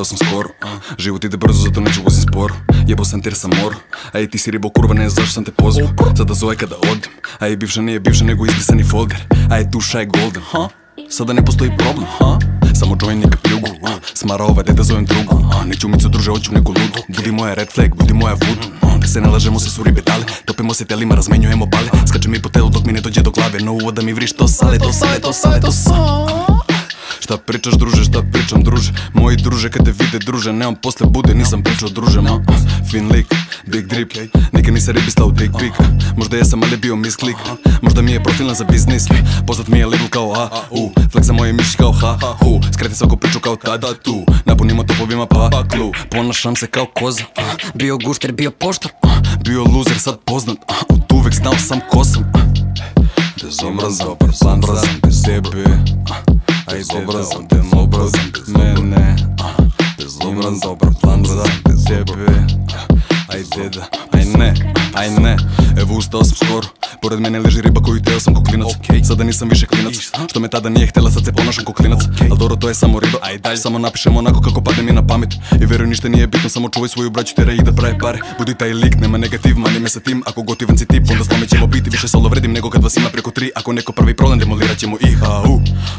ustao sam skoro. Život ide brzo, zato neću vozim sporo. Jebo sam jer sam moro. A i ti si ribo kurva, ne znaš zašto sam te pozvao. Sada zove kada odim. A i bivša nije bivša nego izbrisani folder. A je duša je golden. Sada ne postoji problem. Samo join neka pljugu. Smara ova deda zovem drugu. Neću micu druže, hoću neku ludu. Budi moja red flag, budi moja voodoo. Da se ne lažemo se suri betale. Topimo se telima, razmenjujemo bale. Skače mi po telu dok mi ne dođe do glave. No uvoda mi vriš to sale, to sale, to sale, to sale. Šta pričaš druže, šta pričam druže? Moji druže kad te vide druže, nemam posle bude, nisam pričao druže. Fin lik, big drip, nikad nisam ribista u dick pic. Možda jesam ali bio misklik. Možda mi je profilna za biznis. Poznat mi je label kao A-U. Flex za moje miši kao ha-hu. Skretim svaku priču kao tada tu. Napunimo topovima paklu. Ponašam se kao koza. Bio gušter, bio poštar. Bio loser, sad poznat. Od uvek znao sam ko sam. Bezobrazan, bezobrazan bez tebe. Bezobrazan, bezobrazan bez mene. Bezobrazan, bezobrazan bez tebe. Aj deda, aj ne, evo ustao sam skoro. Pored mene leži riba koju teo sam ko klinac. Sada nisam više klinac, što me tada nije htjela, sad se ponašam ko klinac. Al dobro, to je samo riba, samo napišem onako kako padne mi na pamet. I veruj, ništa nije bitno, samo čuvaj svoju braću, tera ih da prave pare. Budi taj lik, nema negativ, mani me sa tim. Ako gotivan si tip, onda slome ćemo biti. Više solo vredim nego kad vas ima preko 3. Ako neko prvi problem, demolirat ćemo ih.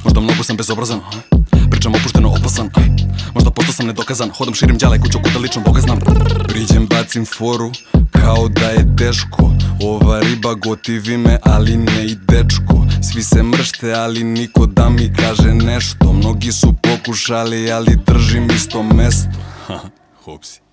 Možda mnogo sam bezobrazan, pričam opušteno, opasan. Možda postao sam nedokazan, hodam širim đala i kuću kuda lično Boga znam. Priđem, bacim foru, kao da je teško. Ova riba gotivi me, ali ne i dečko. Svi se mršte, ali niko da mi kaže nešto. Mnogi su pokušali, ali držim isto mesto. Hopsi.